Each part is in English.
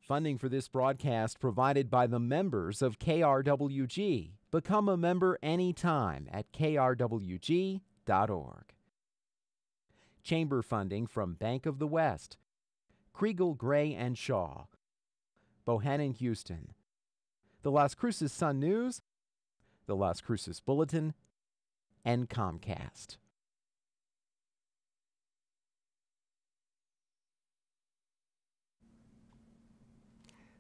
Funding for this broadcast provided by the members of KRWG. Become a member anytime at krwg.org. Chamber funding from Bank of the West, Kriegel, Gray & Shaw, Bohannon Houston, the Las Cruces Sun News, the Las Cruces Bulletin, and Comcast.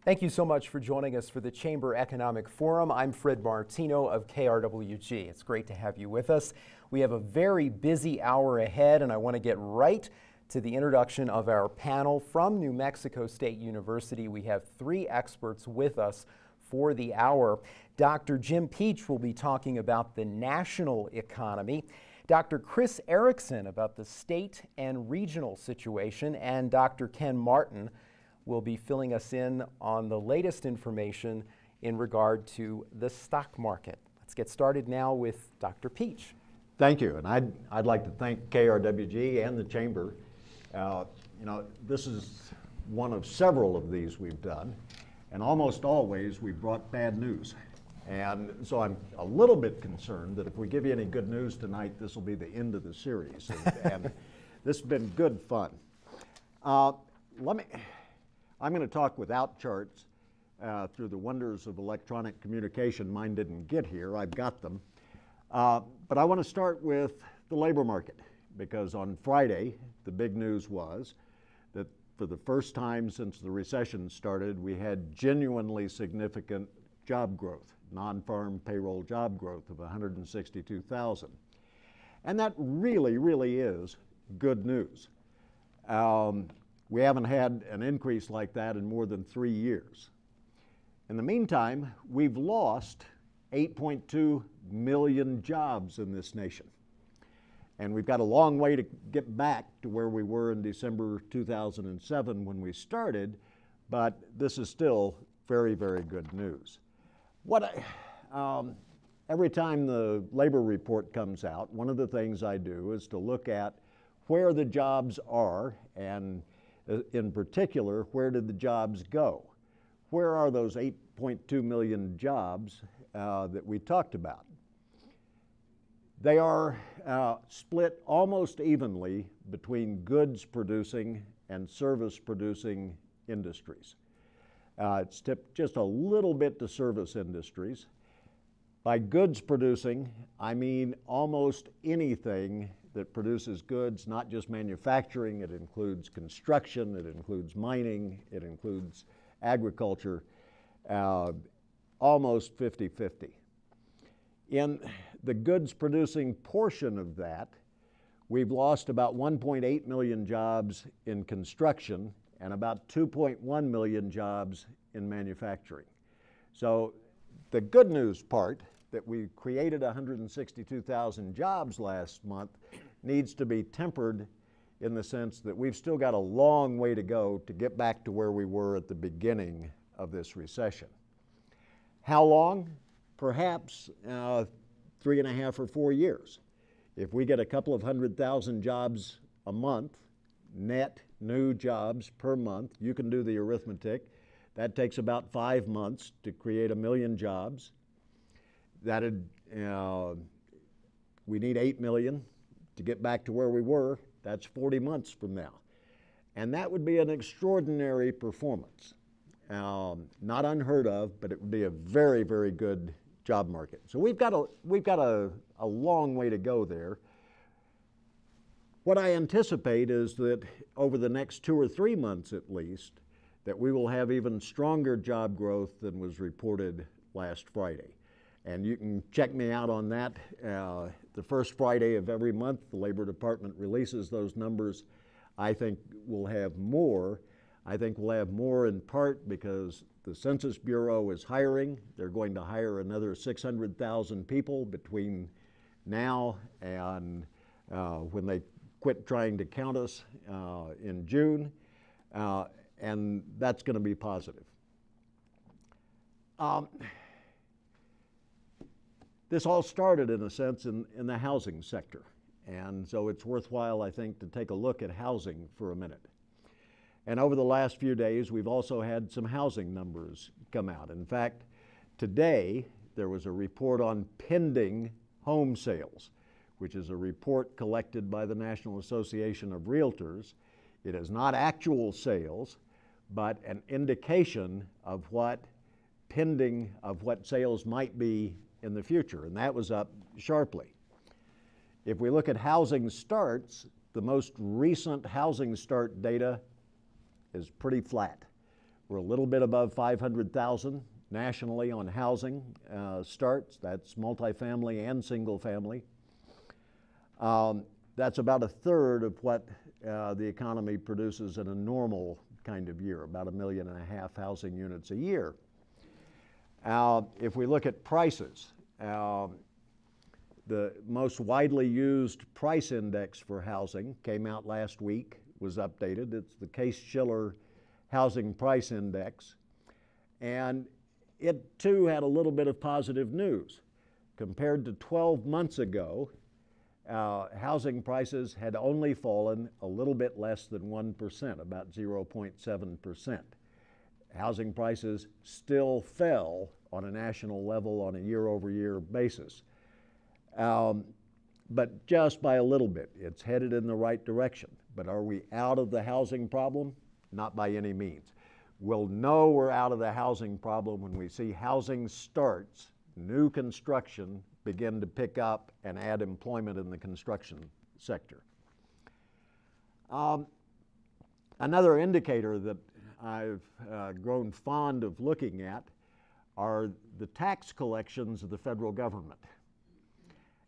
Thank you so much for joining us for the Chamber Economic Forum. I'm Fred Martino of KRWG. It's great to have you with us. We have a very busy hour ahead, and I want to get right to the introduction of our panel. From New Mexico State University, we have three experts with us for the hour. Dr. Jim Peach will be talking about the national economy, Dr. Chris Erickson about the state and regional situation, and Dr. Ken Martin will be filling us in on the latest information in regard to the stock market. Let's get started now with Dr. Peach. Thank you, and I'd like to thank KRWG and the Chamber. This is one of several of these we've done, and almost always we've brought bad news. And so I'm a little bit concerned that if we give you any good news tonight, this will be the end of the series. And this has been good fun. I'm going to talk without charts through the wonders of electronic communication. Mine didn't get here. I've got them. But I want to start with the labor market, because on Friday, the big news was that for the first time since the recession started, we had genuinely significant job growth, non-farm payroll job growth of 162,000. And that really, really is good news. We haven't had an increase like that in more than 3 years. In the meantime, we've lost 8.2 million jobs in this nation. And we've got a long way to get back to where we were in December 2007 when we started, but this is still very, very good news. Every time the labor report comes out, one of the things I do is to look at where the jobs are, and in particular, where did the jobs go? Where are those 8.2 million jobs that we talked about? They are split almost evenly between goods producing and service producing industries. It's tipped just a little bit to service industries. By goods producing, I mean almost anything that produces goods, not just manufacturing. It includes construction, it includes mining, it includes agriculture, almost 50-50. In the goods producing portion of that, we've lost about 1.8 million jobs in construction and about 2.1 million jobs in manufacturing. So the good news part, that we created 162,000 jobs last month, needs to be tempered in the sense that we've still got a long way to go to get back to where we were at the beginning of this recession. How long? Perhaps 3.5 or 4 years. If we get a couple of 100,000 jobs a month, net new jobs per month, you can do the arithmetic. That takes about 5 months to create 1 million jobs. We need 8 million to get back to where we were. That's 40 months from now. And that would be an extraordinary performance. Not unheard of, but it would be a very, very good job market. So we've got a long way to go there. What I anticipate is that over the next 2 or 3 months at least, that we will have even stronger job growth than was reported last Friday. And you can check me out on that. The first Friday of every month, the Labor Department releases those numbers. I think we'll have more. I think we'll have more in part because the Census Bureau is hiring. They're going to hire another 600,000 people between now and when they quit trying to count us in June. And that's going to be positive. This all started, in a sense, in the housing sector. And so it's worthwhile, I think, to take a look at housing for a minute. And over the last few days, we've also had some housing numbers come out. In fact, today there was a report on pending home sales, which is a report collected by the National Association of Realtors. It is not actual sales, but an indication of what sales might be in the future, and that was up sharply. If we look at housing starts, the most recent housing start data is pretty flat. We're a little bit above 500,000 nationally on housing starts. That's multifamily and single family. That's about a third of what the economy produces in a normal kind of year, about 1.5 million housing units a year. If we look at prices, the most widely used price index for housing came out last week, was updated. It's the Case-Shiller Housing Price Index. And it too had a little bit of positive news. Compared to 12 months ago, housing prices had only fallen a little bit less than 1%, about 0.7%. Housing prices still fell on a national level on a year-over-year basis, but just by a little bit. It's headed in the right direction. But are we out of the housing problem? Not by any means. We'll know we're out of the housing problem when we see housing starts, new construction, begin to pick up and add employment in the construction sector. Another indicator that I've grown fond of looking at are the tax collections of the federal government.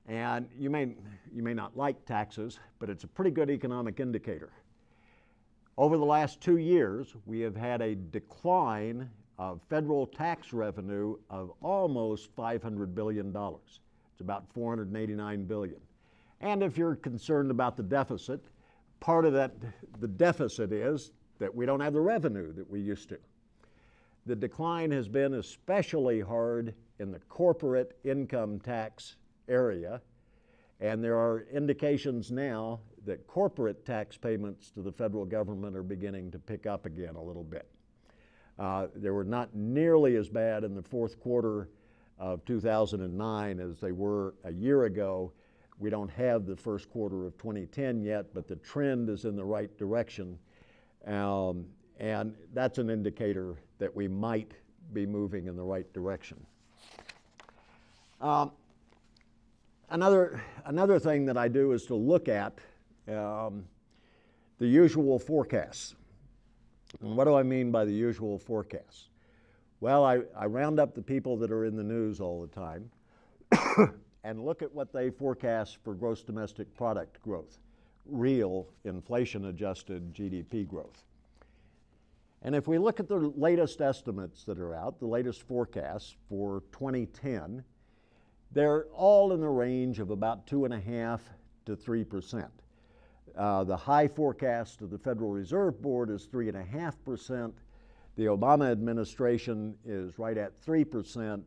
And you may not like taxes, but it's a pretty good economic indicator. Over the last 2 years, we have had a decline of federal tax revenue of almost $500 billion. It's about $489 billion. And if you're concerned about the deficit, part of the deficit is that we don't have the revenue that we used to. The decline has been especially hard in the corporate income tax area, and there are indications now that corporate tax payments to the federal government are beginning to pick up again a little bit. They were not nearly as bad in the fourth quarter of 2009 as they were a year ago. We don't have the first quarter of 2010 yet, but the trend is in the right direction, and that's an indicator that we might be moving in the right direction. Another thing that I do is to look at the usual forecasts. And what do I mean by the usual forecasts? Well, I round up the people that are in the news all the time and look at what they forecast for gross domestic product growth, real inflation-adjusted GDP growth. And if we look at the latest estimates that are out, the latest forecasts for 2010, they're all in the range of about 2.5% to 3%. The high forecast of the Federal Reserve Board is 3.5%. The Obama administration is right at 3%.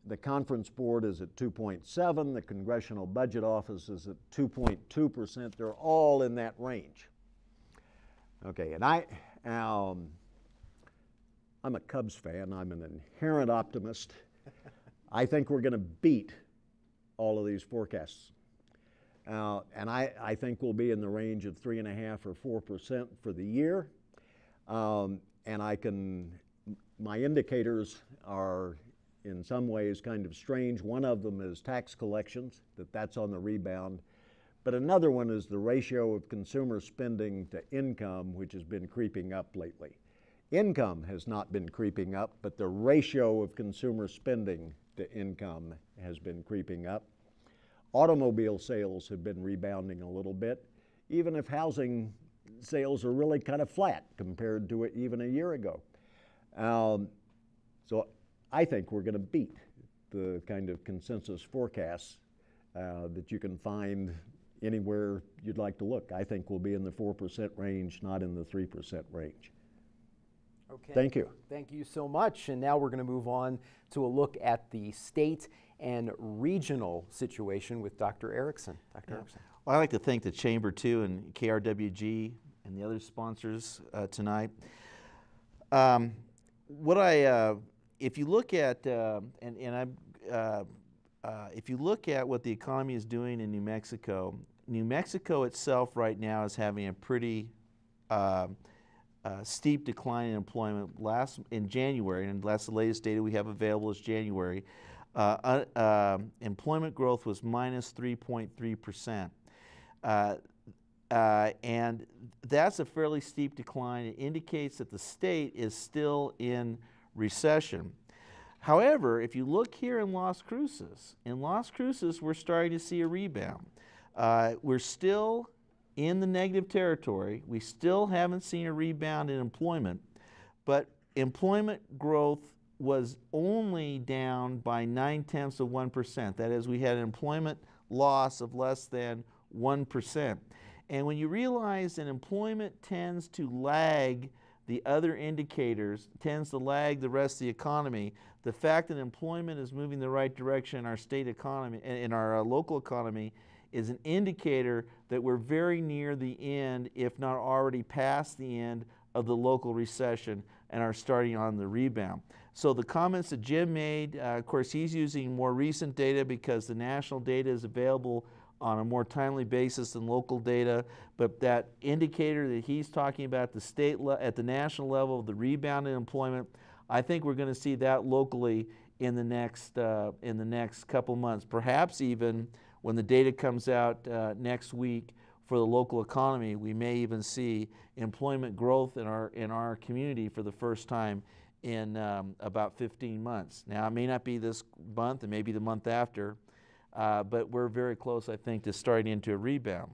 The Conference Board is at 2.7%. The Congressional Budget Office is at 2.2%. They're all in that range. Okay, and I'm a Cubs fan. I'm an inherent optimist. I think we're going to beat all of these forecasts. And I think we'll be in the range of 3.5% or 4% for the year. And my indicators are in some ways kind of strange. One of them is tax collections, that's on the rebound. But another one is the ratio of consumer spending to income, which has been creeping up lately. Income has not been creeping up, but the ratio of consumer spending to income has been creeping up. Automobile sales have been rebounding a little bit, even if housing sales are really kind of flat compared to it even a year ago. So I think we're going to beat the kind of consensus forecasts that you can find anywhere you'd like to look. I think we'll be in the 4% range, not in the 3% range. Okay. Thank you. Thank you so much. And now we're going to move on to a look at the state and regional situation with Dr. Erickson. Dr. Erickson. Well, I like to thank the Chamber, too, and KRWG and the other sponsors tonight. If you look at if you look at what the economy is doing in New Mexico itself right now is having a pretty steep decline in employment. In January, and that's the latest data we have available is January, employment growth was minus 3.3%. And that's a fairly steep decline. It indicates that the state is still in recession. However, if you look here in Las Cruces, we're starting to see a rebound. We're still in the negative territory. We still haven't seen a rebound in employment, but employment growth was only down by 0.9%. That is, we had an employment loss of less than 1%. And when you realize that employment tends to lag the other indicators, tends to lag the rest of the economy, the fact that employment is moving the right direction in our state economy, in our local economy, is an indicator that we're very near the end, if not already past the end, of the local recession and are starting on the rebound. So the comments that Jim made, of course he's using more recent data because the national data is available on a more timely basis than local data, but that indicator that he's talking about at the national level, the rebound in employment, I think we're going to see that locally in the next couple months, perhaps even when the data comes out next week for the local economy. We may even see employment growth in our community for the first time in about 15 months. Now, it may not be this month, and maybe the month after, but we're very close, I think, to starting into a rebound.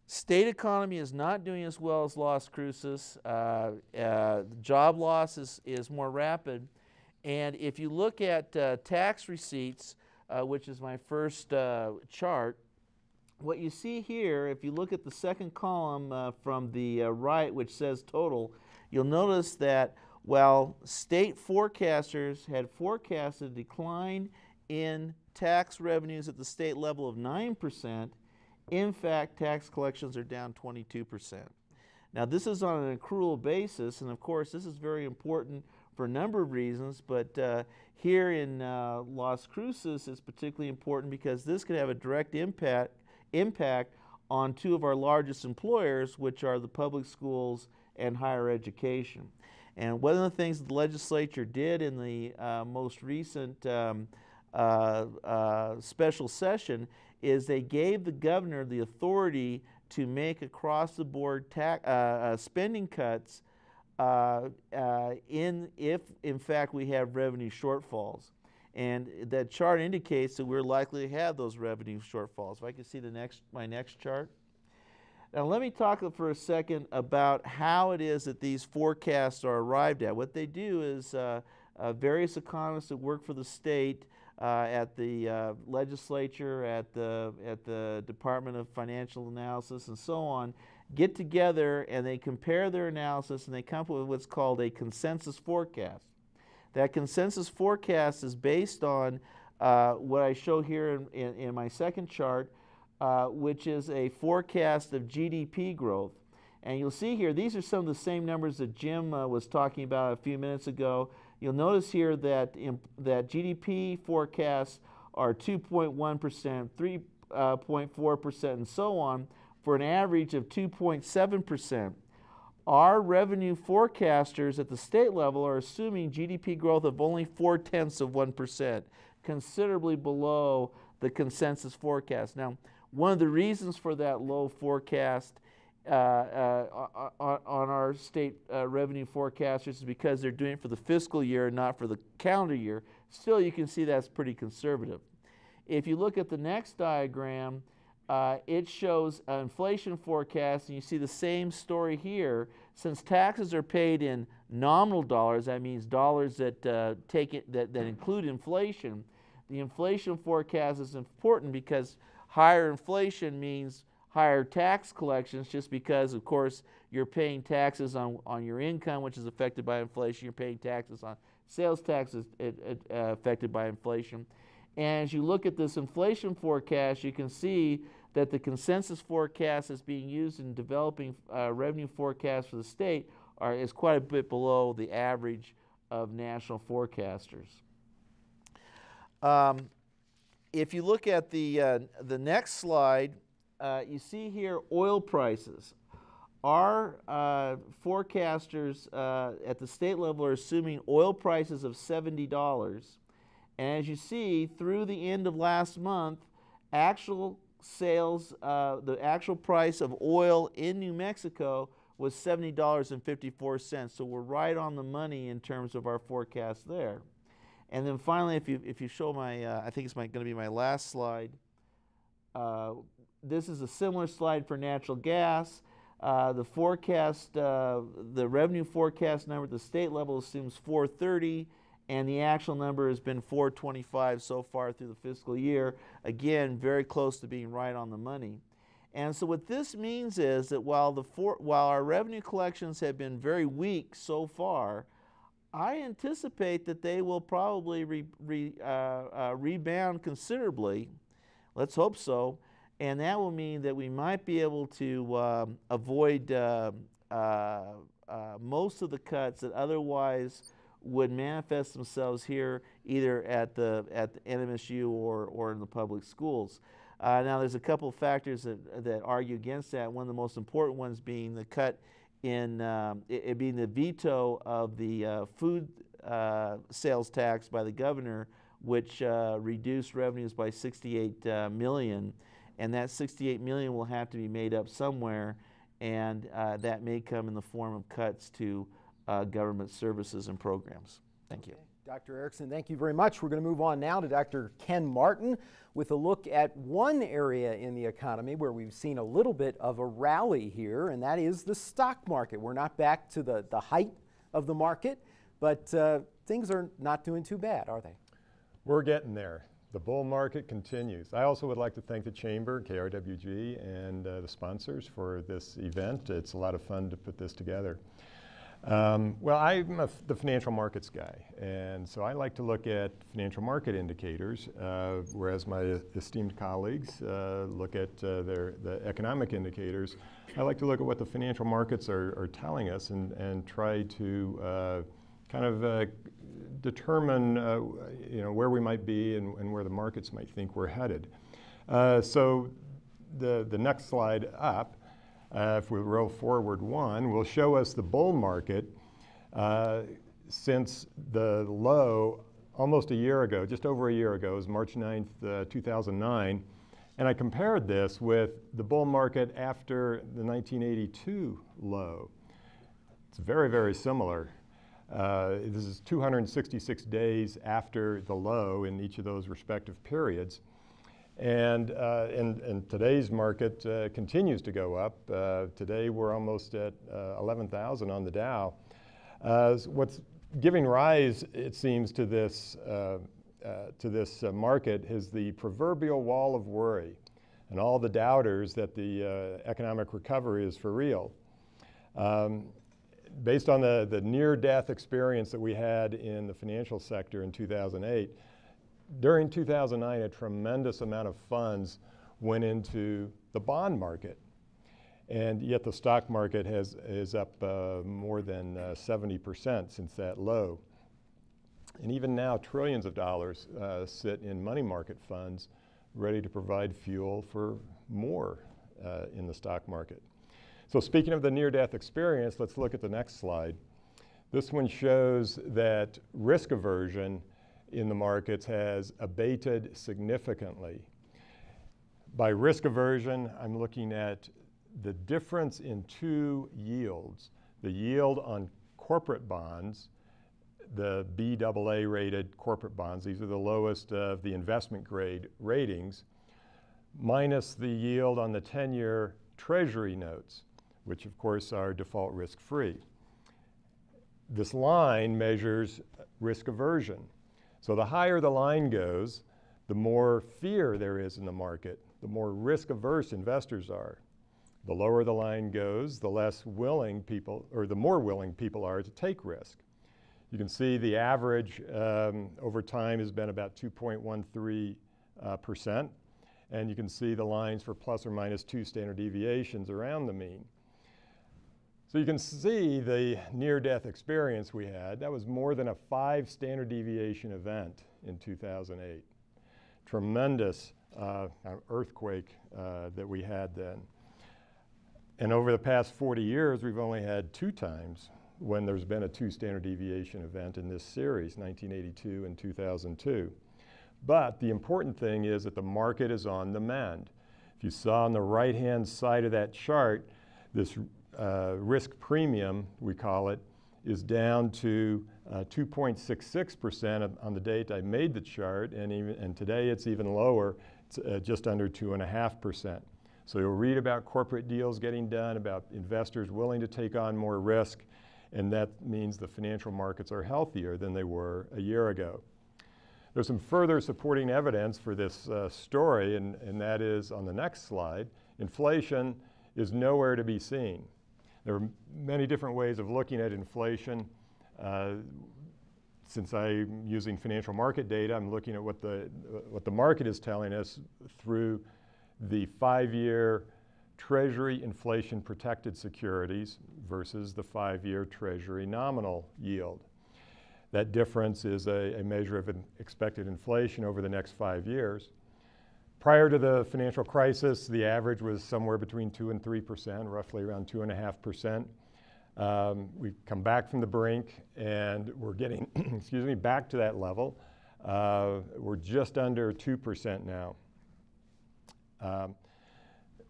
State economy is not doing as well as Las Cruces. Job loss is more rapid. And if you look at tax receipts, which is my first chart, what you see here, if you look at the second column from the right, which says total, you'll notice that while state forecasters had forecasted a decline in tax revenues at the state level of 9%, in fact, tax collections are down 22%. Now, this is on an accrual basis, and of course, this is very important for a number of reasons, but here in Las Cruces, it's particularly important because this could have a direct impact on two of our largest employers, which are the public schools and higher education. And one of the things that the legislature did in the most recent special session is they gave the governor the authority to make across-the-board spending cuts if in fact we have revenue shortfalls. And that chart indicates that we're likely to have those revenue shortfalls. If I can see my next chart. Now let me talk for a second about how it is that these forecasts are arrived at. What they do is various economists that work for the state at the legislature, at the Department of Financial Analysis, and so on, get together and they compare their analysis and they come up with what's called a consensus forecast. That consensus forecast is based on what I show here in my second chart, which is a forecast of GDP growth. And you'll see here, these are some of the same numbers that Jim was talking about a few minutes ago. You'll notice here that GDP forecasts are 2.1%, 3.4%, and so on, for an average of 2.7%. Our revenue forecasters at the state level are assuming GDP growth of only 0.4%, considerably below the consensus forecast. Now, one of the reasons for that low forecast on our state revenue forecasters is because they're doing it for the fiscal year and not for the calendar year. Still, you can see that's pretty conservative. If you look at the next diagram, it shows inflation forecast, and you see the same story here. Since taxes are paid in nominal dollars, that means dollars that that include inflation. The inflation forecast is important because higher inflation means higher tax collections, just because, of course, you're paying taxes on your income, which is affected by inflation. You're paying taxes on sales taxes affected by inflation. And as you look at this inflation forecast, you can see that the consensus forecast that's being used in developing revenue forecasts for the state is quite a bit below the average of national forecasters. If you look at the next slide, you see here oil prices. Our forecasters at the state level are assuming oil prices of $70. And as you see, through the end of last month, actual sales, the actual price of oil in New Mexico was $70.54. So we're right on the money in terms of our forecast there. And then finally, if you show my, I think it's going to be my last slide. This is a similar slide for natural gas. The forecast, the revenue forecast number at the state level assumes 430, and the actual number has been 425 so far through the fiscal year. Again, very close to being right on the money. And so what this means is that while our revenue collections have been very weak so far, I anticipate that they will probably rebound considerably. Let's hope so. And that will mean that we might be able to avoid most of the cuts that otherwise would manifest themselves here, either at the NMSU or in the public schools. Now, there's a couple of factors that argue against that. One of the most important ones being the cut in it being the veto of the food sales tax by the governor, which reduced revenues by $68 million. And that $68 million will have to be made up somewhere, and that may come in the form of cuts to government services and programs. Thank you. Dr. Erickson, thank you very much. We're going to move on now to Dr. Ken Martin with a look at one area in the economy where we've seen a little bit of a rally here, and that is the stock market. We're not back to the height of the market, but things are not doing too bad, are they? We're getting there. The bull market continues. I also would like to thank the Chamber, KRWG, and the sponsors for this event. It's a lot of fun to put this together. Well, I'm the financial markets guy, and so I like to look at financial market indicators, whereas my esteemed colleagues look at the economic indicators. I like to look at what the financial markets are telling us and try to kind of determine where we might be and where the markets might think we're headed. So the next slide up, if we roll forward one, will show us the bull market since the low almost a year ago, just over a year ago, it was March 9th, 2009. And I compared this with the bull market after the 1982 low. It's very, very similar. This is 266 days after the low in each of those respective periods. And today's market continues to go up. Today we're almost at 11,000 on the Dow. What's giving rise, it seems, to this market is the proverbial wall of worry and all the doubters that the economic recovery is for real. Based on the near-death experience that we had in the financial sector in 2008, during 2009, a tremendous amount of funds went into the bond market. And yet the stock market is up more than 70% since that low. And even now, trillions of dollars sit in money market funds ready to provide fuel for more in the stock market. So speaking of the near-death experience, let's look at the next slide. This one shows that risk aversion in the markets has abated significantly. By risk aversion, I'm looking at the difference in two yields. The yield on corporate bonds, the BAA rated corporate bonds, these are the lowest of the investment grade ratings, minus the yield on the 10-year Treasury notes, which of course are default risk free. This line measures risk aversion. So the higher the line goes, the more fear there is in the market, the more risk averse investors are. The lower the line goes, the less willing people, or the more willing people are to take risk. You can see the average over time has been about 2.13%. And you can see the lines for plus or minus 2 standard deviations around the mean. So you can see the near-death experience we had. That was more than a 5 standard deviation event in 2008. Tremendous earthquake that we had then. And over the past 40 years, we've only had 2 times when there's been a 2 standard deviation event in this series, 1982 and 2002. But the important thing is that the market is on the mend. If you saw on the right-hand side of that chart, this risk premium, we call it, is down to 2.66% on the date I made the chart, and today it's even lower. It's just under 2.5%. So you'll read about corporate deals getting done, about investors willing to take on more risk, and that means the financial markets are healthier than they were a year ago. There's some further supporting evidence for this story, and that is on the next slide. Inflation is nowhere to be seen. There are many different ways of looking at inflation. Since I'm using financial market data, I'm looking at what the market is telling us through the 5-year Treasury inflation protected securities versus the 5-year Treasury nominal yield. That difference is a measure of expected inflation over the next 5 years. Prior to the financial crisis, the average was somewhere between 2 and 3%, roughly around 2.5%. We've come back from the brink, and we're getting, excuse me, back to that level. We're just under 2% now.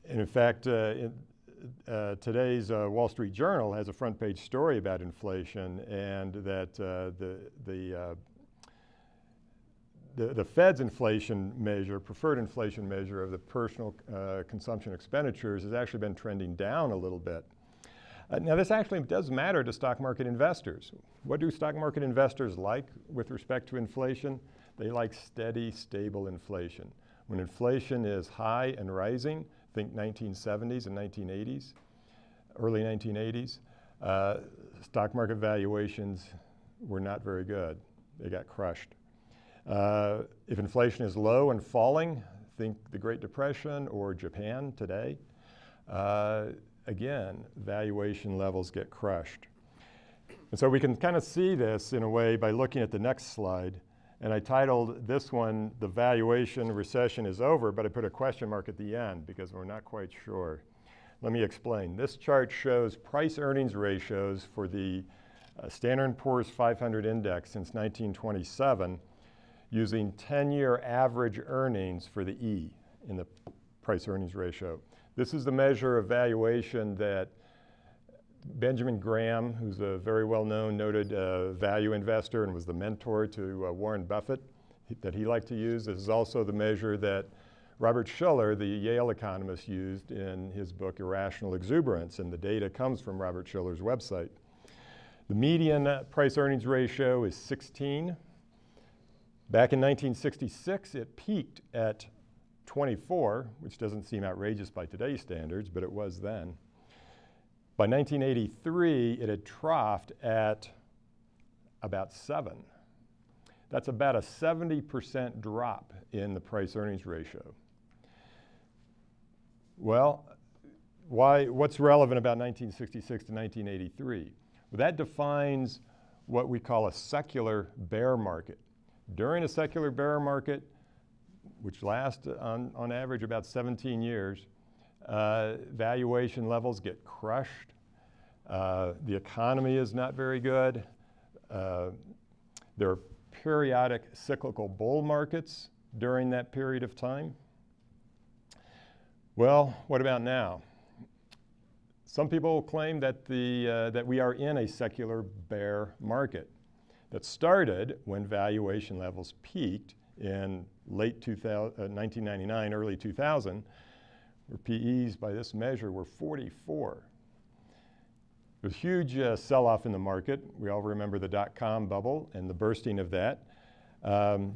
And in fact, today's Wall Street Journal has a front page story about inflation, and that the Fed's inflation measure, preferred inflation measure of the personal consumption expenditures, has actually been trending down a little bit. Now this actually does matter to stock market investors. What do stock market investors like with respect to inflation? They like steady, stable inflation. When inflation is high and rising, think 1970s and 1980s, early 1980s, stock market valuations were not very good. They got crushed. If inflation is low and falling, think the Great Depression or Japan today, again, valuation levels get crushed. And so we can kind of see this in a way by looking at the next slide. And I titled this one, "The Valuation Recession is Over," but I put a question mark at the end because we're not quite sure. Let me explain. This chart shows price-earnings ratios for the Standard & Poor's 500 index since 1927 using 10-year average earnings for the E in the price-earnings ratio. This is the measure of valuation that Benjamin Graham, who's a very well-known, noted value investor and was the mentor to Warren Buffett, that he liked to use. This is also the measure that Robert Shiller, the Yale economist, used in his book Irrational Exuberance, and the data comes from Robert Shiller's website. The median price-earnings ratio is 16. Back in 1966, it peaked at 24, which doesn't seem outrageous by today's standards, but it was then. By 1983, it had troughed at about 7. That's about a 70% drop in the price-earnings ratio. Well, what's relevant about 1966 to 1983? Well, that defines what we call a secular bear market. During a secular bear market, which lasts on average about 17 years, valuation levels get crushed. The economy is not very good. There are periodic cyclical bull markets during that period of time. Well, what about now? Some people claim that, that we are in a secular bear market that started when valuation levels peaked in late 1999, early 2000, where PEs by this measure were 44. There was a huge sell-off in the market. We all remember the dot-com bubble and the bursting of that.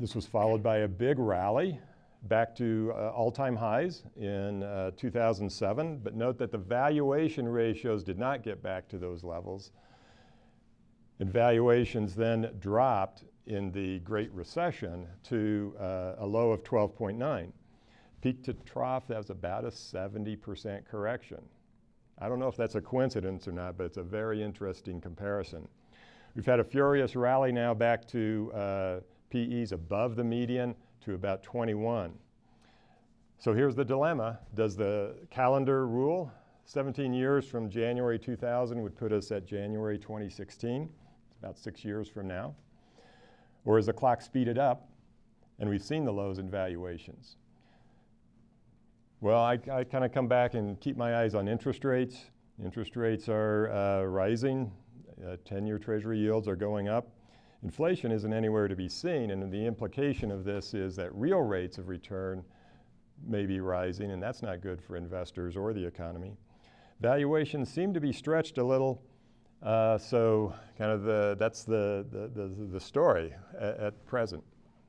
This was followed by a big rally back to all-time highs in 2007, but note that the valuation ratios did not get back to those levels. And valuations then dropped in the Great Recession to a low of 12.9. Peak to trough, that was about a 70% correction. I don't know if that's a coincidence or not, but it's a very interesting comparison. We've had a furious rally now back to PEs above the median to about 21. So here's the dilemma. Does the calendar rule? 17 years from January 2000 would put us at January 2016. It's about 6 years from now. Or is the clock speeded up and we've seen the lows in valuations? Well, I kind of come back and keep my eyes on interest rates. Interest rates are rising. 10-year Treasury yields are going up. Inflation isn't anywhere to be seen, and the implication of this is that real rates of return may be rising, and that's not good for investors or the economy. Valuations seem to be stretched a little, so kind of that's the story at present.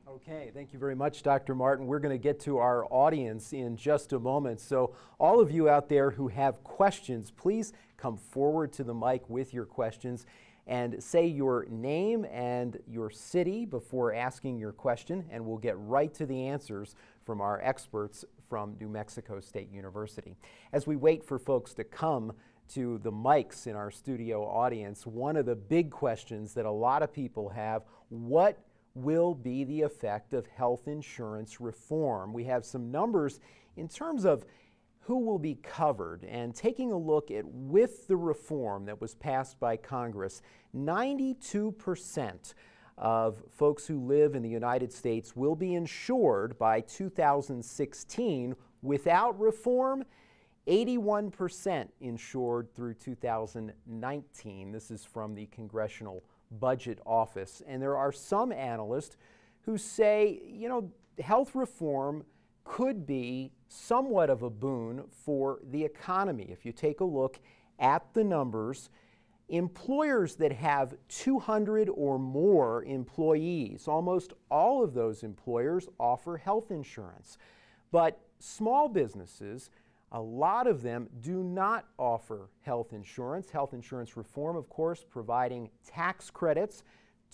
Okay, thank you very much, Dr. Martin. We're going to get to our audience in just a moment. So all of you out there who have questions, please come forward to the mic with your questions and say your name and your city before asking your question, and we'll get right to the answers from our experts from New Mexico State University. As we wait for folks to come to the mics in our studio audience, one of the big questions that a lot of people have, what will be the effect of health insurance reform? We have some numbers in terms of who will be covered, and taking a look at with the reform that was passed by Congress, 92% of folks who live in the United States will be insured by 2016. Without reform, 81% insured through 2019. This is from the Congressional Budget Office. And there are some analysts who say, you know, health reform could be somewhat of a boon for the economy. If you take a look at the numbers, employers that have 200 or more employees, almost all of those employers offer health insurance. But small businesses, a lot of them do not offer health insurance. Health insurance reform, of course, providing tax credits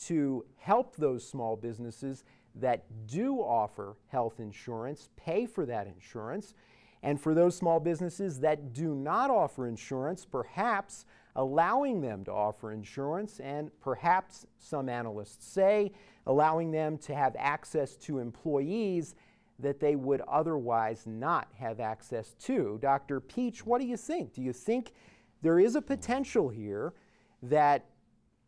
to help those small businesses that do offer health insurance pay for that insurance. And for those small businesses that do not offer insurance, perhaps allowing them to offer insurance, and perhaps some analysts say allowing them to have access to employees that they would otherwise not have access to. Dr. Peach, what do you think? Do you think there is a potential here that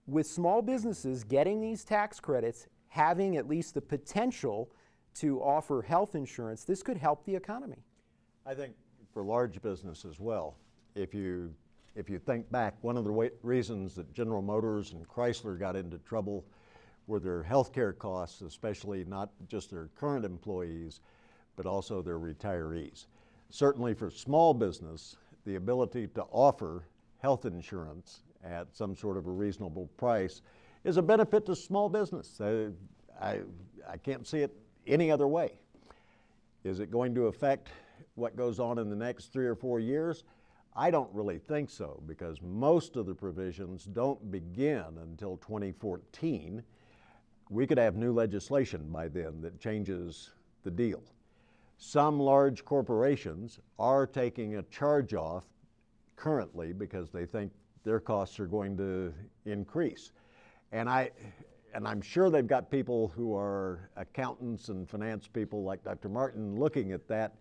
with small businesses getting these tax credits, having at least the potential to offer health insurance, this could help the economy? I think for large business as well. If you think back, one of the reasons that General Motors and Chrysler got into trouble were their health care costs, especially not just their current employees, but also their retirees. Certainly for small business, the ability to offer health insurance at some sort of a reasonable price is a benefit to small business. I can't see it any other way. Is it going to affect what goes on in the next 3 or 4 years? I don't really think so, because most of the provisions don't begin until 2014. We could have new legislation by then that changes the deal. Some large corporations are taking a charge off currently because they think their costs are going to increase. And I'm sure they've got people who are accountants and finance people like Dr. Martin looking at that,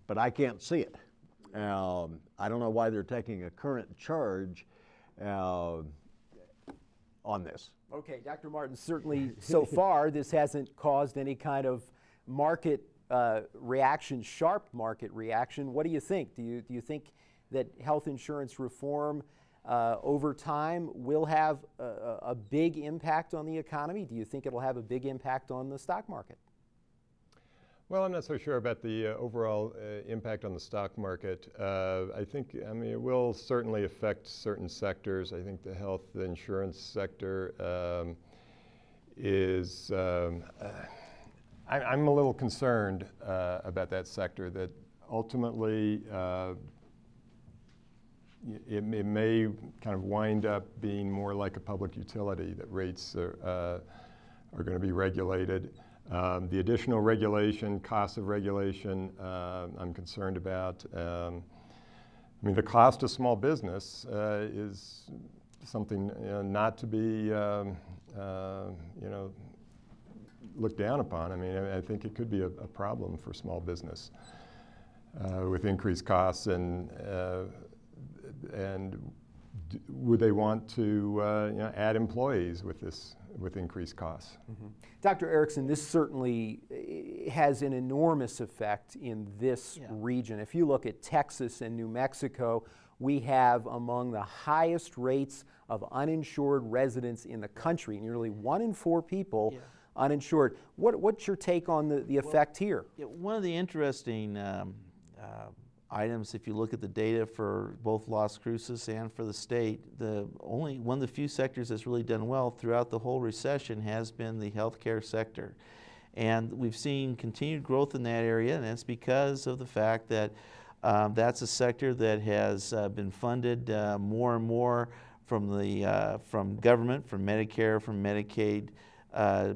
but I can't see it. I don't know why they're taking a current charge on this. Okay, Dr. Martin, certainly so far this hasn't caused any kind of market reaction, sharp market reaction. What do you think? Do you think that health insurance reform over time will have a big impact on the economy? Do you think it'll have a big impact on the stock market? Well, I'm not so sure about the overall impact on the stock market. I mean, it will certainly affect certain sectors. I think the health insurance sector is, I'm a little concerned about that sector, that ultimately it may kind of wind up being more like a public utility, that rates are going to be regulated. The additional regulation, cost of regulation, I'm concerned about. I mean, the cost of small business is something not to be, looked down upon. I mean, I think it could be a problem for small business with increased costs, and would they want to add employees with increased costs? Mm-hmm. Dr. Erickson, this certainly has an enormous effect in this region. If you look at Texas and New Mexico, we have among the highest rates of uninsured residents in the country. Nearly 1 in 4 people uninsured. What's your take on the effect here? One of the interesting items, if you look at the data for both Las Cruces and for the state, one of the few sectors that's really done well throughout the whole recession has been the healthcare sector. And we've seen continued growth in that area, and it's because of the fact that that's a sector that has been funded more and more from government, from Medicare, from Medicaid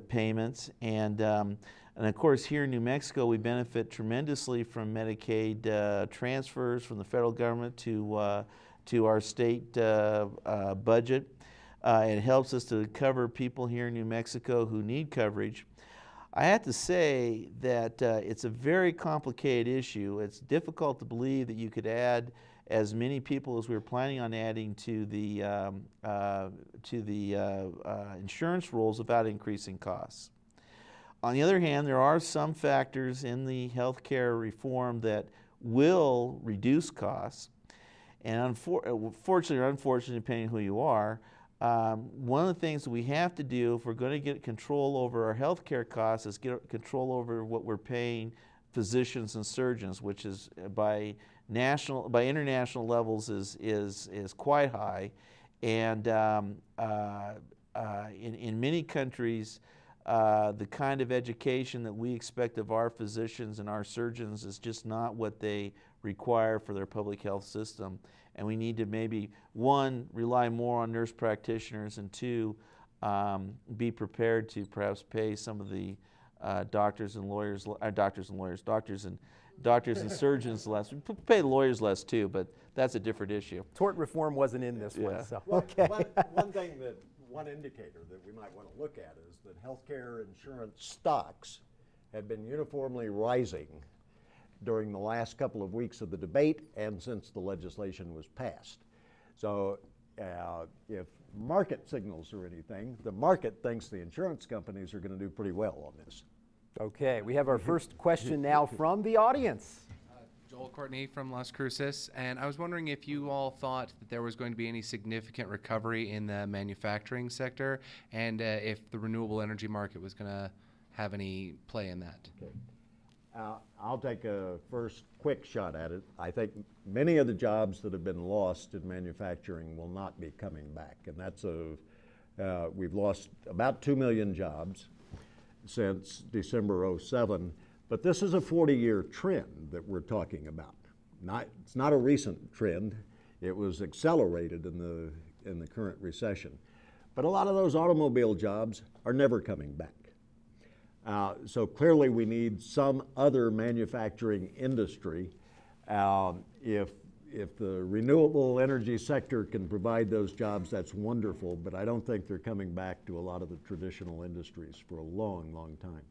payments, and of course here in New Mexico we benefit tremendously from Medicaid transfers from the federal government to our state budget. It helps us to cover people here in New Mexico who need coverage. I have to say that it's a very complicated issue. It's difficult to believe that you could add as many people as we were planning on adding to the insurance rolls without increasing costs. On the other hand, there are some factors in the healthcare reform that will reduce costs, and fortunately or unfortunately, depending on who you are, one of the things that we have to do if we're going to get control over our healthcare costs is get control over what we're paying physicians and surgeons, which is by international levels is quite high, and in many countries the kind of education that we expect of our physicians and our surgeons is just not what they require for their public health system, and we need to maybe, 1, rely more on nurse practitioners, and 2, be prepared to perhaps pay some of the doctors and surgeons less. We pay the lawyers less too, but that's a different issue. Tort reform wasn't in this one, so okay. One indicator that we might want to look at is that healthcare insurance stocks have been uniformly rising during the last couple of weeks of the debate and since the legislation was passed. So if market signals are anything, the market thinks the insurance companies are going to do pretty well on this. Okay, we have our first question now from the audience. Joel Courtney from Las Cruces, and I was wondering if you all thought that there was going to be any significant recovery in the manufacturing sector, and if the renewable energy market was going to have any play in that. Okay. I'll take a first quick shot at it. I think many of the jobs that have been lost in manufacturing will not be coming back, and that's we've lost about 2 million jobs since December '07. But this is a 40-year trend that we're talking about. It's not a recent trend. It was accelerated in the current recession. But a lot of those automobile jobs are never coming back. So clearly we need some other manufacturing industry. If the renewable energy sector can provide those jobs, that's wonderful, but I don't think they're coming back to a lot of the traditional industries for a long, long time.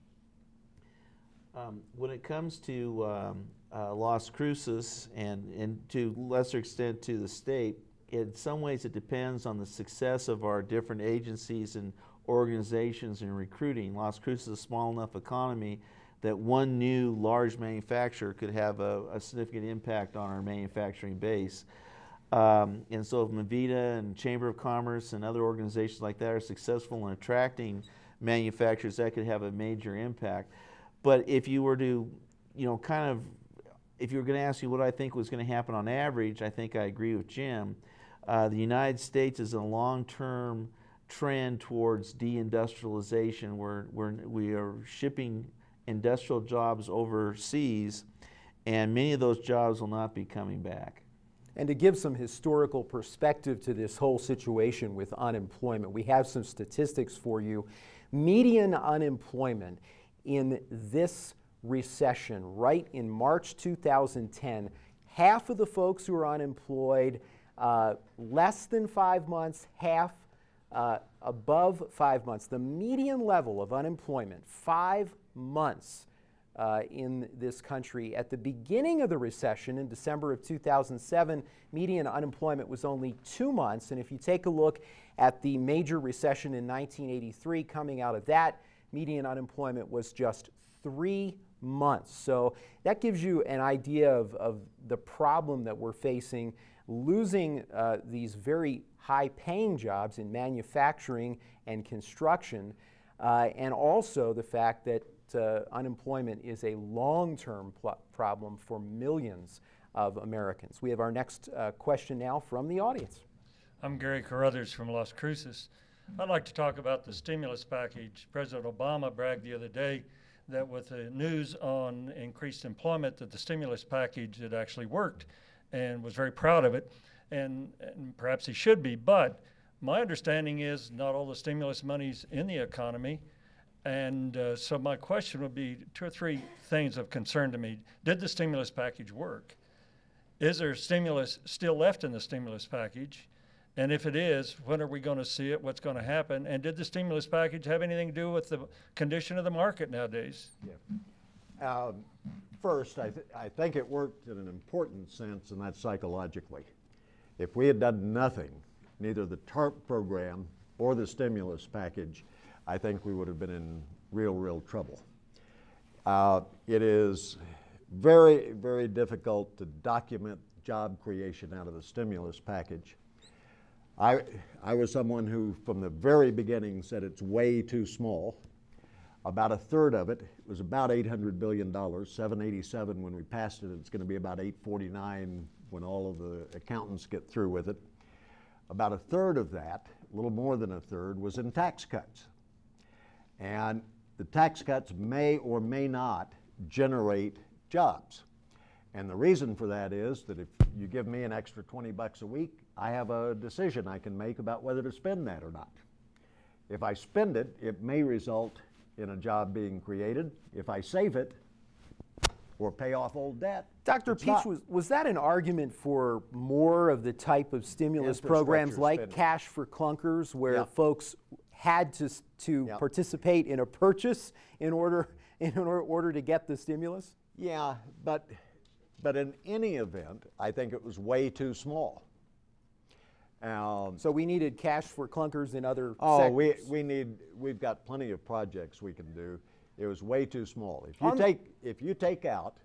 When it comes to Las Cruces and to lesser extent to the state, in some ways it depends on the success of our different agencies and organizations in recruiting. Las Cruces is a small enough economy that one new large manufacturer could have a significant impact on our manufacturing base. And so if Mavita and Chamber of Commerce and other organizations like that are successful in attracting manufacturers, that could have a major impact. But if you were to, if you were going to ask me what I think was going to happen on average, I think I agree with Jim. The United States is in a long-term trend towards deindustrialization, where we are shipping industrial jobs overseas, and many of those jobs will not be coming back. And to give some historical perspective to this whole situation with unemployment, we have some statistics for you. Median unemployment in this recession, right in March 2010, half of the folks who are unemployed, less than 5 months, half above 5 months. The median level of unemployment, 5 months in this country. At the beginning of the recession in December of 2007, median unemployment was only 2 months. And if you take a look at the major recession in 1983, coming out of that, median unemployment was just 3 months. So that gives you an idea of the problem that we're facing, losing these very high-paying jobs in manufacturing and construction, and also the fact that unemployment is a long-term problem for millions of Americans. We have our next question now from the audience. I'm Gary Carruthers from Las Cruces. I'd like to talk about the stimulus package. President Obama bragged the other day that with the news on increased employment that the stimulus package had actually worked, and was very proud of it, and perhaps he should be, but my understanding is not all the stimulus money's in the economy, and so my question would be 2 or 3 things of concern to me. Did the stimulus package work? Is there stimulus still left in the stimulus package? And if it is, when are we going to see it? What's going to happen? And did the stimulus package have anything to do with the condition of the market nowadays? Yeah. First, I think it worked in an important sense, and that's psychologically. If we had done nothing, neither the TARP program or the stimulus package, I think we would have been in real trouble. It is very, very difficult to document job creation out of the stimulus package. I was someone who, from the very beginning, said it's way too small. About a third of it was about $800 billion, $787 when we passed it. It's going to be about $849 when all of the accountants get through with it. About a third of that, a little more than a third, was in tax cuts. And the tax cuts may or may not generate jobs. And the reason for that is that if you give me an extra 20 bucks a week, I have a decision I can make about whether to spend that or not. If I spend it, it may result in a job being created. If I save it or pay off old debt. Dr. Peach, was that an argument for more of the type of stimulus programs like spending. Cash for Clunkers, where folks had to participate in a purchase in order to get the stimulus? Yeah, but in any event, I think it was way too small. So we needed Cash for Clunkers in other sectors. We've got plenty of projects we can do. It was way too small. If you take out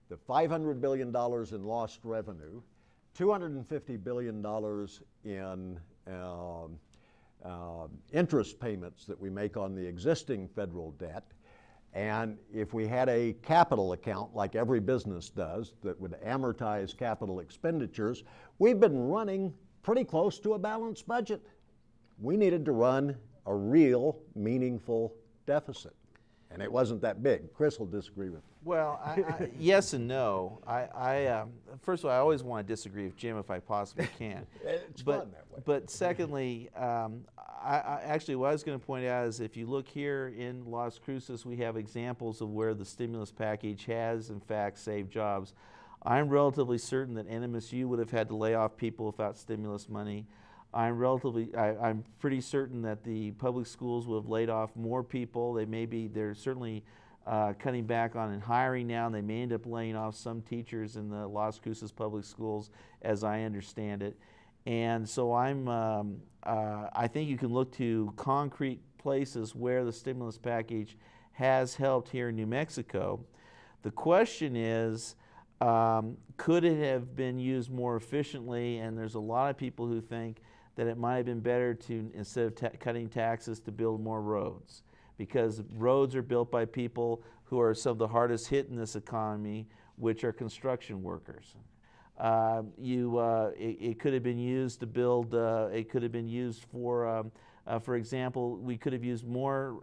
the $500 billion in lost revenue, $250 billion in interest payments that we make on the existing federal debt, and if we had a capital account like every business does that would amortize capital expenditures, we've been running pretty close to a balanced budget. We needed to run a real, meaningful deficit, and it wasn't that big. Chris will disagree with me. Well, yes and no. First of all, I always want to disagree with Jim if I possibly can. It's fun that way. But secondly, actually what I was going to point out is if you look here in Las Cruces, we have examples of where the stimulus package has, in fact, saved jobs. I'm relatively certain that NMSU would have had to lay off people without stimulus money. I'm pretty certain that the public schools would have laid off more people. They're certainly cutting back on hiring now, and they may end up laying off some teachers in the Las Cruces public schools, as I understand it. And so I think you can look to concrete places where the stimulus package has helped here in New Mexico. The question is, could it have been used more efficiently? And there's a lot of people who think that it might have been better to, instead of cutting taxes, to build more roads, because roads are built by people who are some of the hardest hit in this economy, which are construction workers. It could have been used to build, it could have been used for example, we could have used more,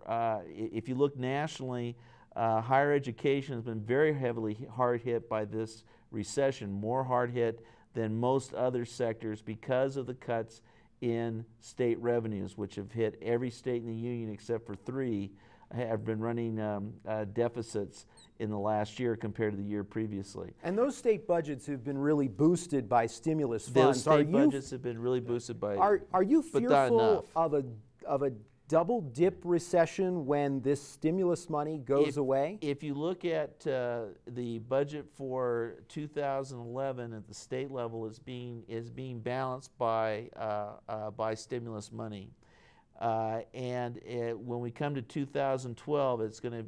if you look nationally, higher education has been very heavily hard hit by this recession, more hard hit than most other sectors because of the cuts in state revenues, which have hit every state in the union except for 3, have been running deficits in the last year compared to the year previously. And those state budgets have been really boosted by stimulus Those funds. state budgets have been really boosted by, Are you but not fearful enough. of a double dip recession when this stimulus money goes away? If you look at the budget for 2011 at the state level, is being balanced by stimulus money. When we come to 2012,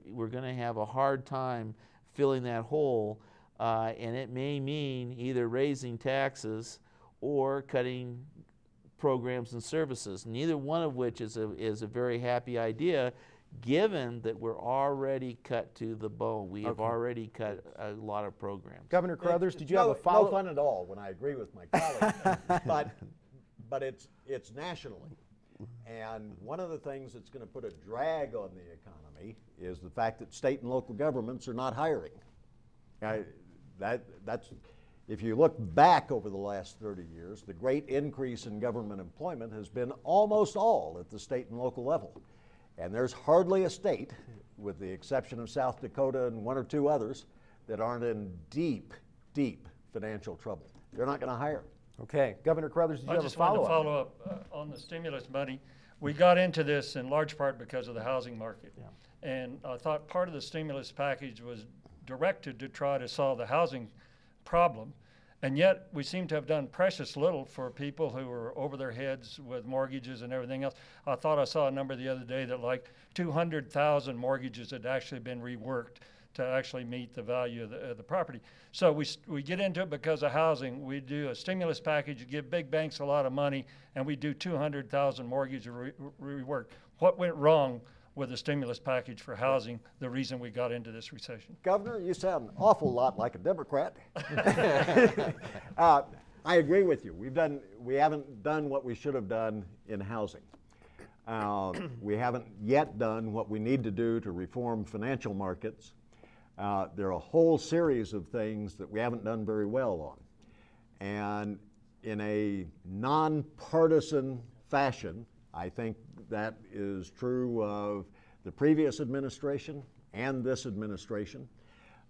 we're gonna have a hard time filling that hole, and it may mean either raising taxes or cutting programs and services. Neither one of which is a very happy idea, given that we're already cut to the bone. We have already cut a lot of programs. Governor Carruthers, did you have a follow-up? No fun at all when I agree with my colleague, but it's nationally. And one of the things that's going to put a drag on the economy is the fact that state and local governments are not hiring. If you look back over the last 30 years, the great increase in government employment has been almost all at the state and local level. And there's hardly a state, with the exception of South Dakota and 1 or 2 others, that aren't in deep, deep financial trouble. They're not going to hire. Okay, Governor Carruthers, did you have a I just wanted to follow-up? follow up on the stimulus money. We got into this in large part because of the housing market. Yeah. And I thought part of the stimulus package was directed to try to solve the housing problem. And yet we seem to have done precious little for people who are over their heads with mortgages and everything else. I thought I saw a number the other day that like 200,000 mortgages had actually been reworked to actually meet the value of the property. So we get into it because of housing. We do a stimulus package, give big banks a lot of money, and we do 200,000 mortgage rework. What went wrong with the stimulus package for housing, the reason we got into this recession? Governor, you sound an awful lot like a Democrat. I agree with you. We haven't done what we should have done in housing. We haven't yet done what we need to do to reform financial markets. There are a whole series of things that we haven't done very well on. And in a nonpartisan fashion, I think that is true of the previous administration and this administration.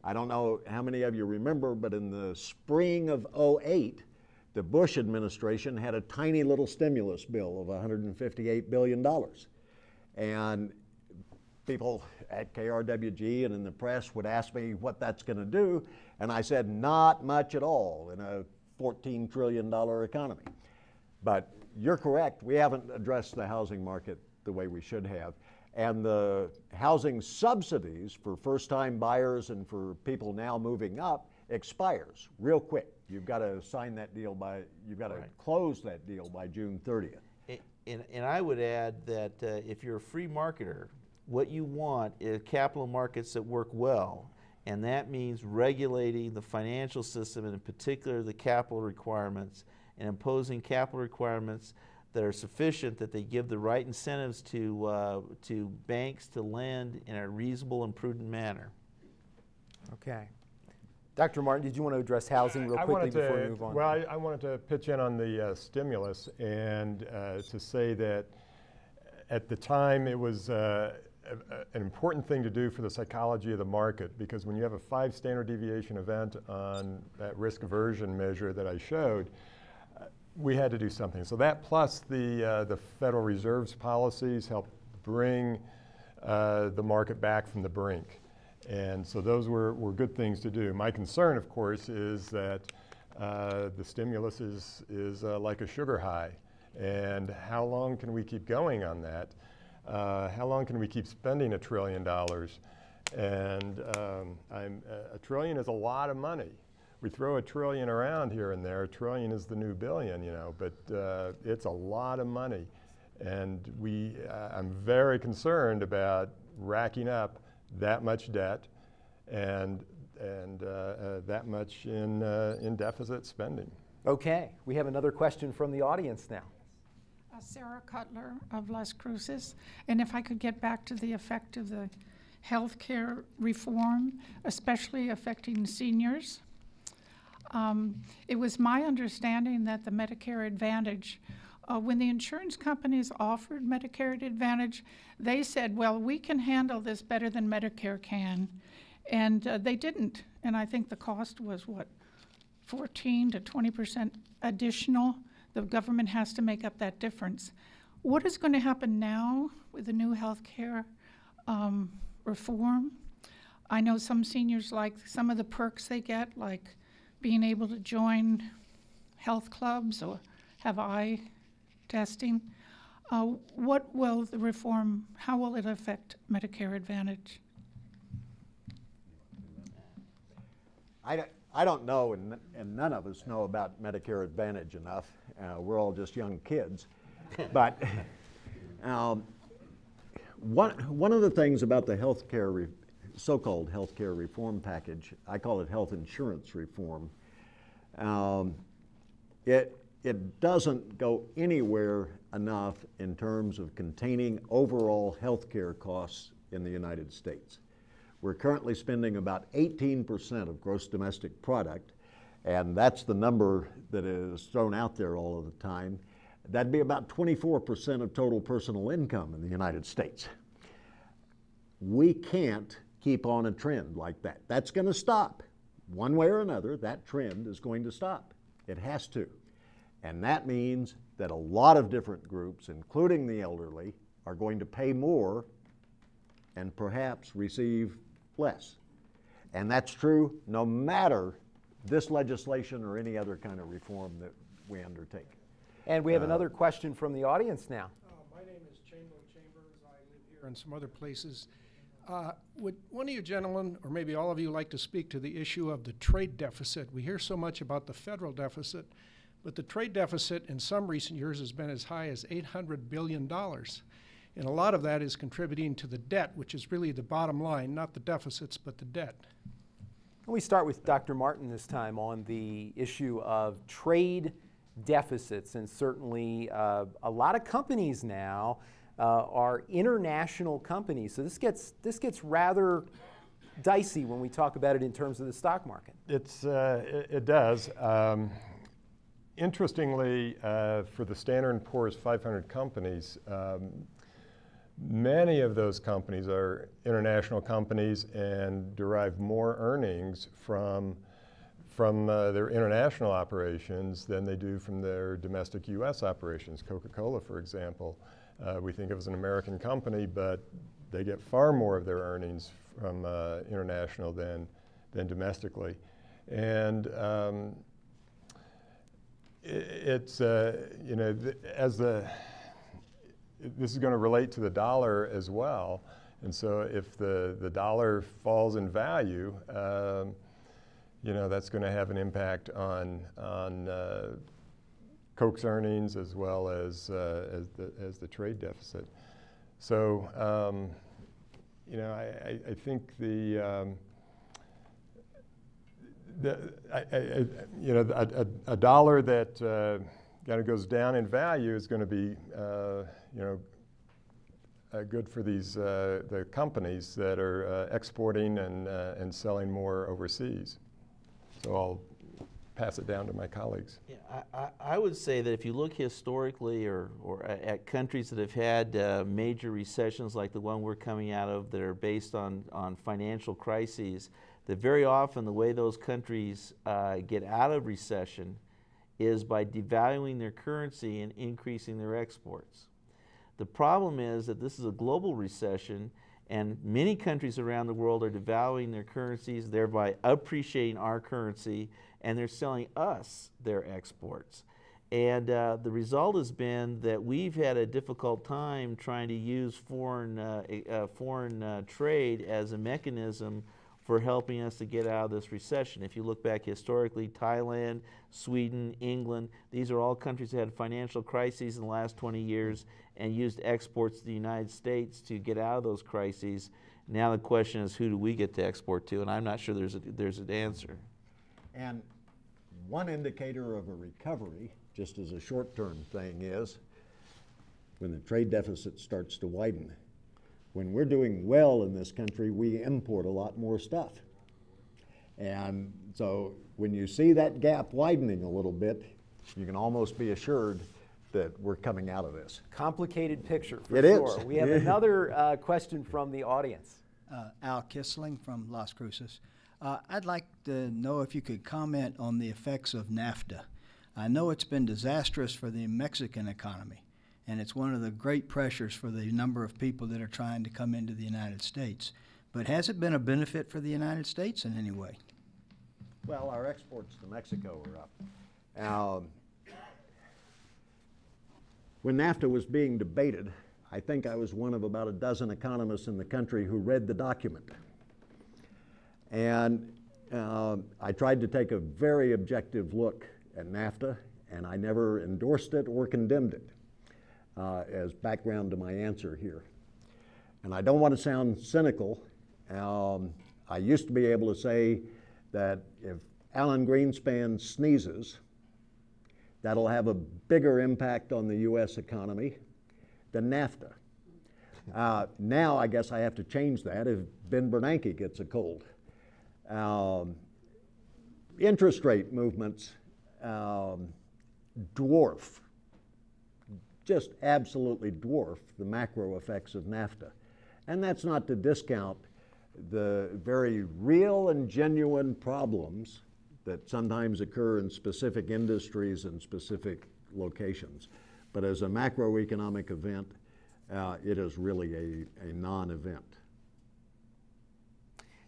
I don't know how many of you remember, but in the spring of '08, the Bush administration had a tiny little stimulus bill of $158 billion. And people at KRWG and in the press would ask me what that's going to do, and I said not much at all in a $14 trillion economy. But you're correct, we haven't addressed the housing market the way we should have. And the housing subsidies for first-time buyers and for people now moving up expires real quick. You've got to sign that deal you've got to close that deal by June 30th. And I would add that if you're a free marketer, what you want is capital markets that work well. And that means regulating the financial system, and in particular the capital requirements, and imposing capital requirements that are sufficient, that they give the right incentives to banks to lend in a reasonable and prudent manner. Okay. Dr. Martin, did you want to address housing real quickly before we move on? Well, I wanted to pitch in on the stimulus and to say that at the time it was an important thing to do for the psychology of the market, because when you have a 5 standard deviation event on that risk aversion measure that I showed, we had to do something. So that plus the Federal Reserve's policies helped bring the market back from the brink. And so those were good things to do. My concern, of course, is that the stimulus is like a sugar high. And how long can we keep going on that? How long can we keep spending $1 trillion? And $1 trillion is a lot of money. We throw $1 trillion around here and there. $1 trillion is the new billion, you know, but it's a lot of money. And I'm very concerned about racking up that much debt and that much in deficit spending. Okay, we have another question from the audience now. Sarah Cutler of Las Cruces, and if I could get back to the effect of the health care reform, especially affecting seniors. It was my understanding that the Medicare Advantage When the insurance companies offered Medicare Advantage, they said, well, we can handle this better than Medicare can. And they didn't. And I think the cost was, what, 14 to 20% additional. The government has to make up that difference. What is going to happen now with the new health care reform? I know some seniors like some of the perks they get, like being able to join health clubs or have eye testing. What will the reform, how will it affect Medicare Advantage? I don't know, and none of us know about Medicare Advantage enough. We're all just young kids. But one of the things about the so-called healthcare reform package, I call it health insurance reform, it doesn't go anywhere enough in terms of containing overall healthcare costs in the United States. We're currently spending about 18% of gross domestic product, and that's the number that is thrown out there all of the time. That'd be about 24% of total personal income in the United States. We can't keep on a trend like that. That's going to stop. One way or another, that trend is going to stop. It has to. And that means that a lot of different groups, including the elderly, are going to pay more and perhaps receive less. And that's true no matter this legislation or any other kind of reform that we undertake. And we have another question from the audience now. My name is Chambers. I live here and some other places. Would one of you gentlemen, or maybe all of you, like to speak to the issue of the trade deficit? We hear so much about the federal deficit, but the trade deficit in some recent years has been as high as $800 billion. And a lot of that is contributing to the debt, which is really the bottom line, not the deficits, but the debt. We start with Dr. Martin this time on the issue of trade deficits, and certainly a lot of companies now are international companies. So this gets rather dicey when we talk about it in terms of the stock market. It does. Interestingly, for the Standard & Poor's 500 companies, many of those companies are international companies and derive more earnings from their international operations than they do from their domestic U.S. operations. Coca-Cola, for example, we think of as an American company, but they get far more of their earnings from international than domestically. And this is going to relate to the dollar as well. And so if the dollar falls in value, that's going to have an impact on Coke's earnings as well as the trade deficit. So I think a dollar that kind of goes down in value is going to be good for the companies that are exporting and selling more overseas. So I'll pass it down to my colleagues. Yeah, I would say that if you look historically or at countries that have had major recessions like the one we're coming out of that are based on financial crises, that very often the way those countries get out of recession is by devaluing their currency and increasing their exports. The problem is that this is a global recession, and many countries around the world are devaluing their currencies, thereby appreciating our currency, and they're selling us their exports. And the result has been that we've had a difficult time trying to use foreign trade as a mechanism for helping us to get out of this recession. If you look back historically, Thailand, Sweden, England, these are all countries that had financial crises in the last 20 years and used exports to the United States to get out of those crises. Now the question is, who do we get to export to? And I'm not sure there's an answer. And one indicator of a recovery, just as a short-term thing, is when the trade deficit starts to widen. When we're doing well in this country, we import a lot more stuff. And so when you see that gap widening a little bit, you can almost be assured that we're coming out of this. Complicated picture, for It is. sure. We have another question from the audience. Al Kissling from Las Cruces. I'd like to know if you could comment on the effects of NAFTA. I know it's been disastrous for the Mexican economy, and it's one of the great pressures for the number of people that are trying to come into the United States. But has it been a benefit for the United States in any way? Well, our exports to Mexico are up. When NAFTA was being debated, I think I was one of about a dozen economists in the country who read the document. And I tried to take a very objective look at NAFTA, and I never endorsed it or condemned it as background to my answer here. And I don't want to sound cynical. I used to be able to say that if Alan Greenspan sneezes, that'll have a bigger impact on the U.S. economy than NAFTA. Now I guess I have to change that if Ben Bernanke gets a cold. Interest rate movements just absolutely dwarf the macro effects of NAFTA. And that's not to discount the very real and genuine problems that sometimes occur in specific industries and specific locations. But as a macroeconomic event, it is really a non-event.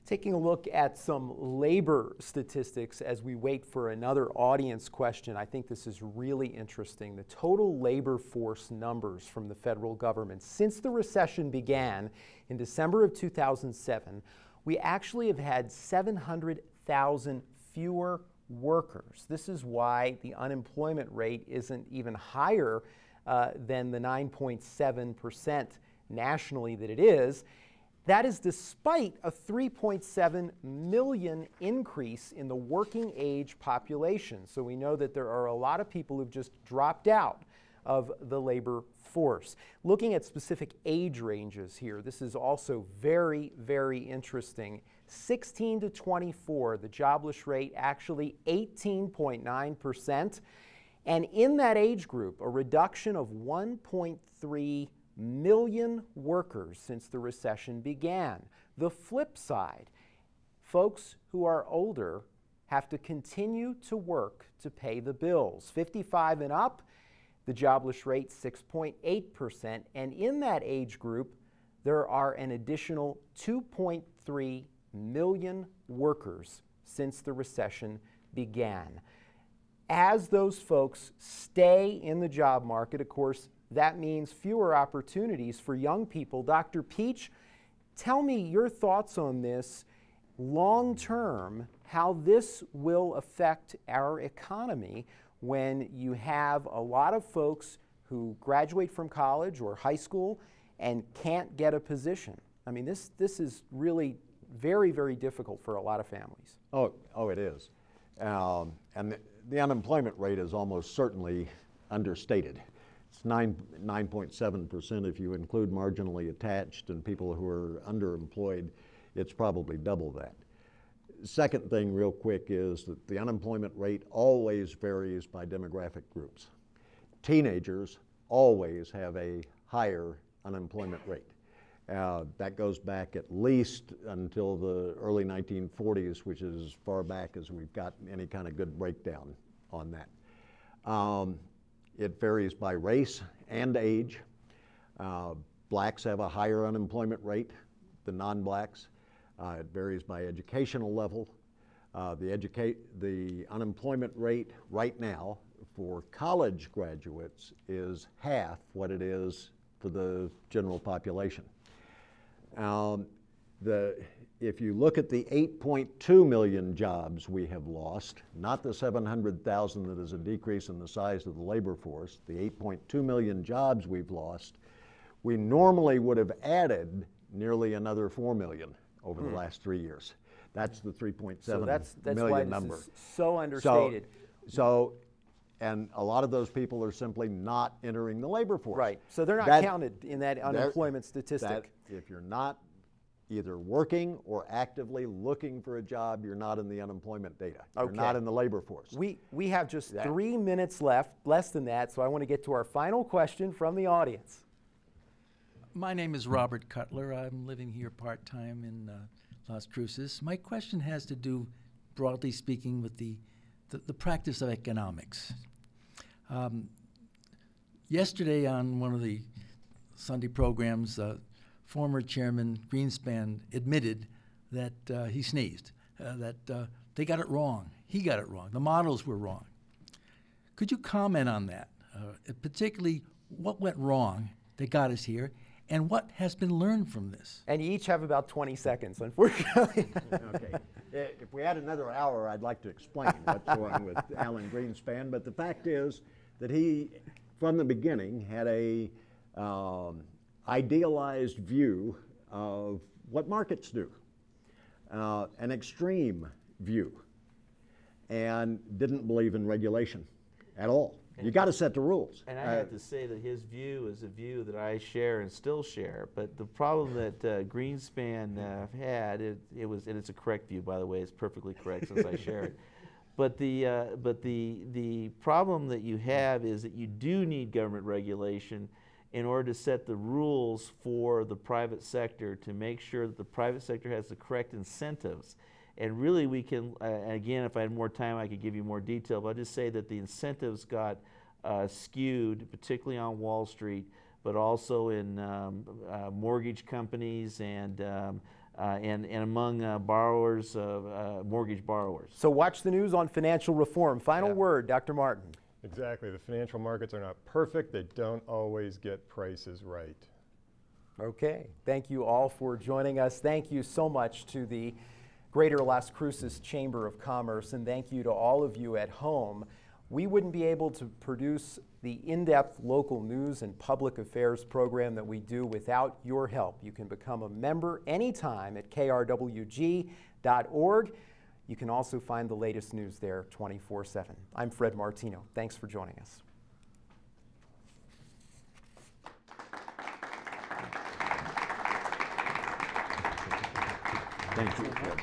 Taking a look at some labor statistics as we wait for another audience question, I think this is really interesting. The total labor force numbers from the federal government since the recession began in December of 2007, we actually have had 700,000 fewer workers. This is why the unemployment rate isn't even higher than the 9.7% nationally that it is. That is despite a 3.7 million increase in the working age population. So we know that there are a lot of people who've just dropped out of the labor force. Looking at specific age ranges here, this is also very, very interesting. 16 to 24, the jobless rate actually 18.9%. And in that age group, a reduction of 1.3 million workers since the recession began. The flip side, folks who are older have to continue to work to pay the bills. 55 and up, the jobless rate 6.8%, and in that age group, there are an additional 2.3 million workers since the recession began. As those folks stay in the job market, of course, that means fewer opportunities for young people. Dr. Peach, tell me your thoughts on this long term, how this will affect our economy when you have a lot of folks who graduate from college or high school and can't get a position. I mean, this is really very, very difficult for a lot of families. Oh, it is. And the unemployment rate is almost certainly understated. It's 9.7% if you include marginally attached and people who are underemployed. It's probably double that. Second thing real quick is that the unemployment rate always varies by demographic groups. Teenagers always have a higher unemployment rate. That goes back at least until the early 1940s, which is as far back as we've got any kind of good breakdown on that. It varies by race and age. Blacks have a higher unemployment rate than non-blacks. It varies by educational level. The unemployment rate right now for college graduates is half what it is for the general population. If you look at the 8.2 million jobs we have lost, not the 700,000 that is a decrease in the size of the labor force, the 8.2 million jobs we've lost, we normally would have added nearly another 4 million over the last 3 years. That's the 3.7 that's million why number. This is so understated. And a lot of those people are simply not entering the labor force. Right, so they're not counted in that unemployment statistic. If you're not either working or actively looking for a job, you're not in the unemployment data. You're Okay. not in the labor force. We have just 3 minutes left, less than that, so I want to get to our final question from the audience. My name is Robert Cutler. I'm living here part-time in Las Cruces. My question has to do, broadly speaking, with the practice of economics. Yesterday on one of the Sunday programs, former Chairman Greenspan admitted that he sneezed, that they got it wrong. He got it wrong. The models were wrong. Could you comment on that, particularly what went wrong that got us here, and what has been learned from this? And you each have about 20 seconds, unfortunately. Okay. If we had another hour, I'd like to explain what's going with Alan Greenspan, but the fact is that he, from the beginning, had a idealized view of what markets do, an extreme view, and didn't believe in regulation at all. You got to set the rules. And I have to say that his view is a view that I share and still share. But the problem that Greenspan had, it was, and it's a correct view, by the way, it's perfectly correct since I share it. But the problem that you have is that you do need government regulation in order to set the rules for the private sector to make sure that the private sector has the correct incentives. And really we can, again, if I had more time I could give you more detail, but I'll just say that the incentives got skewed, particularly on Wall Street, but also in mortgage companies and among borrowers, mortgage borrowers. So watch the news on financial reform. Final word, Dr. Martin. Exactly. The financial markets are not perfect. They don't always get prices right. Okay. Thank you all for joining us. Thank you so much to the Greater Las Cruces Chamber of Commerce, and thank you to all of you at home. We wouldn't be able to produce the in-depth local news and public affairs program that we do without your help. You can become a member anytime at KRWG.org. You can also find the latest news there 24/7. I'm Fred Martino. Thanks for joining us. Thank you.